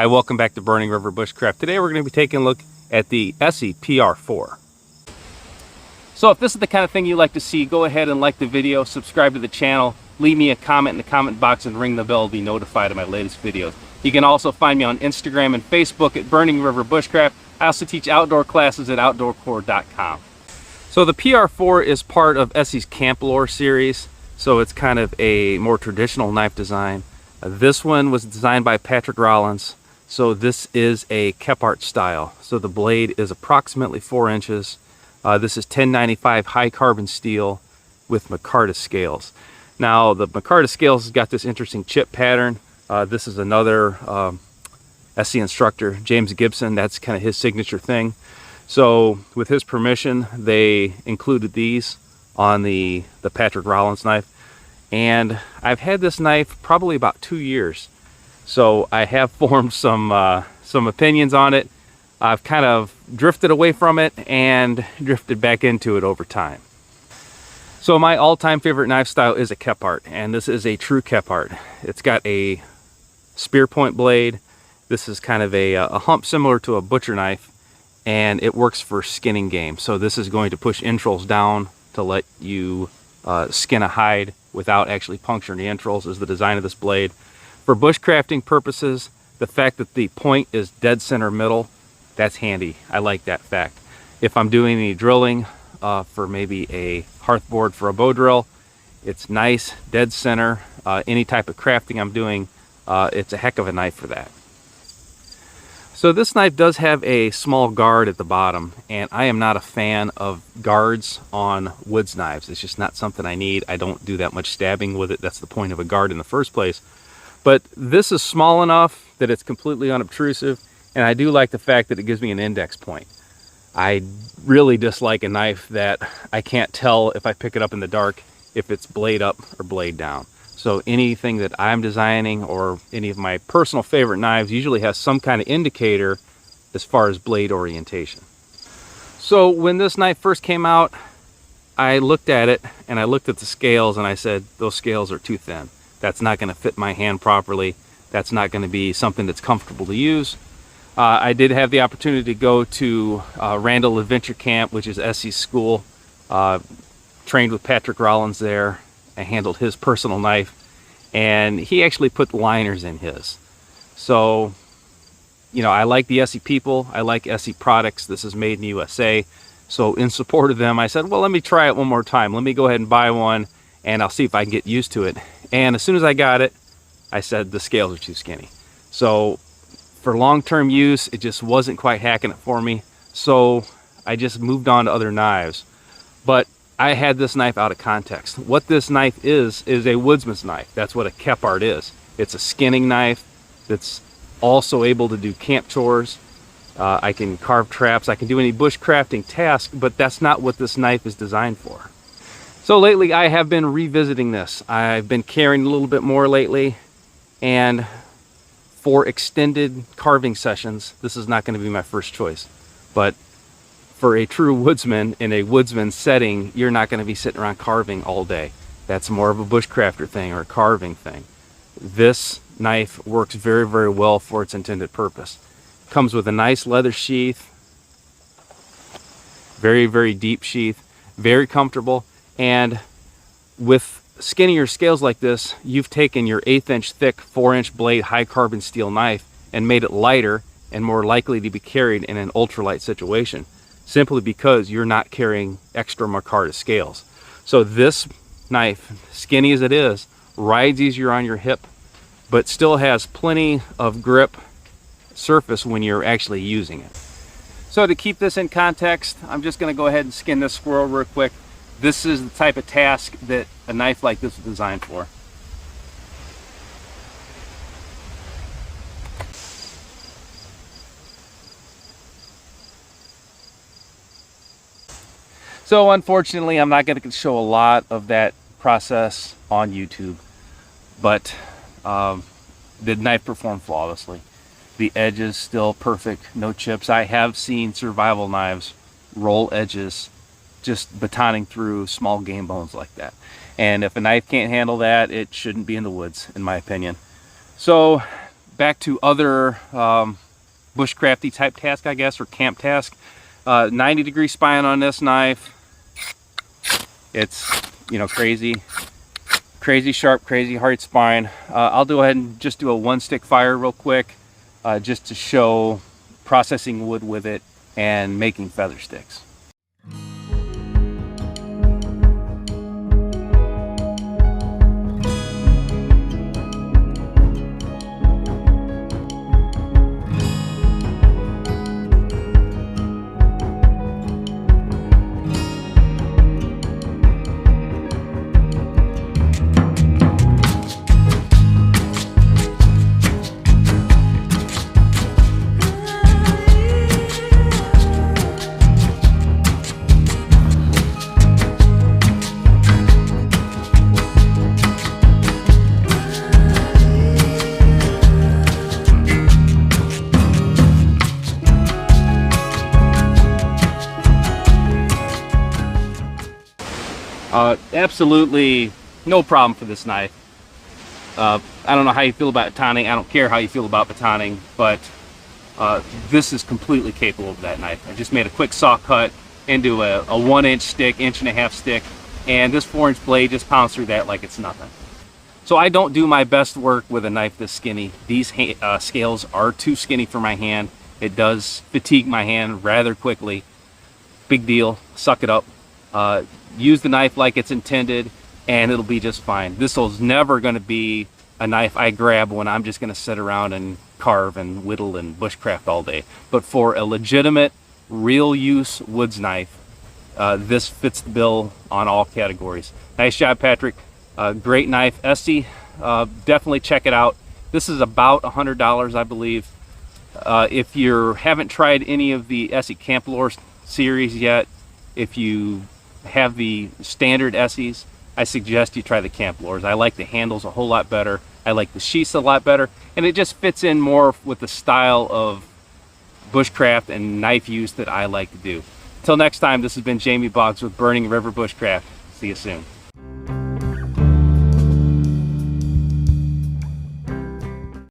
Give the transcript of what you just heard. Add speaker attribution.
Speaker 1: Hi, welcome back to Burning River Bushcraft. Today we're going to be taking a look at the ESEE PR4. So if this is the kind of thing you like to see, go ahead and like the video, subscribe to the channel, leave me a comment in the comment box and ring the bell to be notified of my latest videos. You can also find me on Instagram and Facebook at Burning River Bushcraft. I also teach outdoor classes at outdoorcore.com. So the PR4 is part of ESEE's Camplore series, so it's kind of a more traditional knife design. This one was designed by Patrick Rollins, so this is a Kephart style. So the blade is approximately 4 inches. This is 1095 high carbon steel with micarta scales. Now the micarta scales has got this interesting chip pattern. This is another ESEE instructor, James Gibson. That's kind of his signature thing. So with his permission, they included these on the Patrick Rollins knife. And I've had this knife probably about 2 years. So I have formed some opinions on it. I've kind of drifted away from it and drifted back into it over time. So my all-time favorite knife style is a Kephart, and this is a true Kephart. It's got a spear point blade. This is kind of a hump similar to a butcher knife, and it works for skinning game. So this is going to push entrails down to let you skin a hide without actually puncturing the entrails is the design of this blade. For bushcrafting purposes, the fact that the point is dead center middle, that's handy. I like that fact. If I'm doing any drilling for maybe a hearth board for a bow drill, it's nice, dead center. Any type of crafting I'm doing, it's a heck of a knife for that. So this knife does have a small guard at the bottom, and I am not a fan of guards on woods knives. It's just not something I need. I don't do that much stabbing with it. That's the point of a guard in the first place. But this is small enough that it's completely unobtrusive, and I do like the fact that it gives me an index point. I really dislike a knife that I can't tell if I pick it up in the dark if it's blade up or blade down. So anything that I'm designing or any of my personal favorite knives usually has some kind of indicator as far as blade orientation. So when this knife first came out, I looked at it and I looked at the scales and I said, those scales are too thin. That's not going to fit my hand properly. That's not going to be something that's comfortable to use. I did have the opportunity to go to Randall Adventure Camp, which is ESEE's school. Trained with Patrick Rollins there. I handled his personal knife, and he actually put liners in his. So, you know, I like the ESEE people. I like ESEE products. This is made in the USA. So in support of them, I said, well, let me try it one more time. Let me go ahead and buy one, and I'll see if I can get used to it. And as soon as I got it, I said the scales are too skinny. So for long-term use, it just wasn't quite hacking it for me. So I just moved on to other knives. But I had this knife out of context. What this knife is a woodsman's knife. That's what a Kephart is. It's a skinning knife that's also able to do camp chores. I can carve traps. I can do any bushcrafting task, but that's not what this knife is designed for. So lately I have been revisiting this. I've been carrying a little bit more lately, and for extended carving sessions, this is not going to be my first choice. But for a true woodsman in a woodsman setting, you're not going to be sitting around carving all day. That's more of a bushcrafter thing or a carving thing. This knife works very, very well for its intended purpose. Comes with a nice leather sheath, very, very deep sheath, very comfortable. And with skinnier scales like this, you've taken your 1/8 inch thick, 4-inch blade high carbon steel knife and made it lighter and more likely to be carried in an ultralight situation, simply because you're not carrying extra micarta scales. So this knife, skinny as it is, rides easier on your hip, but still has plenty of grip surface when you're actually using it. So to keep this in context, I'm just going to go ahead and skin this squirrel real quick. This is the type of task that a knife like this is designed for. So unfortunately, I'm not going to show a lot of that process on YouTube, but the knife performed flawlessly. The edge is still perfect, no chips. I have seen survival knives roll edges just batoning through small game bones like that. And if a knife can't handle that, it shouldn't be in the woods, in my opinion. So back to other bushcrafty type task, I guess, or camp task. 90-degree spine on this knife. It's, you know, crazy sharp, crazy hard spine. I'll go ahead and just do a 1-stick fire real quick, just to show processing wood with it and making feather sticks. Absolutely no problem for this knife. I don't know how you feel about batoning. I don't care how you feel about batoning, but this is completely capable of that knife. I just made a quick saw cut into a 1-inch stick, 1.5-inch stick, and this 4-inch blade just pounds through that like it's nothing. So I don't do my best work with a knife this skinny. These scales are too skinny for my hand. It does fatigue my hand rather quickly. Big deal. Suck it up. Use the knife like it's intended, and it'll be just fine. This is never going to be a knife I grab when I'm just going to sit around and carve and whittle and bushcraft all day. But for a legitimate, real use woods knife, this fits the bill on all categories. Nice job, Patrick. Great knife. ESEE, definitely check it out. This is about $100, I believe. If you haven't tried any of the ESEE Camplore series yet, if you have the standard ESEEs, I suggest you try the Camplores. I like the handles a whole lot better. I like the sheaths a lot better, and it just fits in more with the style of bushcraft and knife use that I like to do. Until next time, this has been Jamie Boggs with Burning River Bushcraft. See you soon.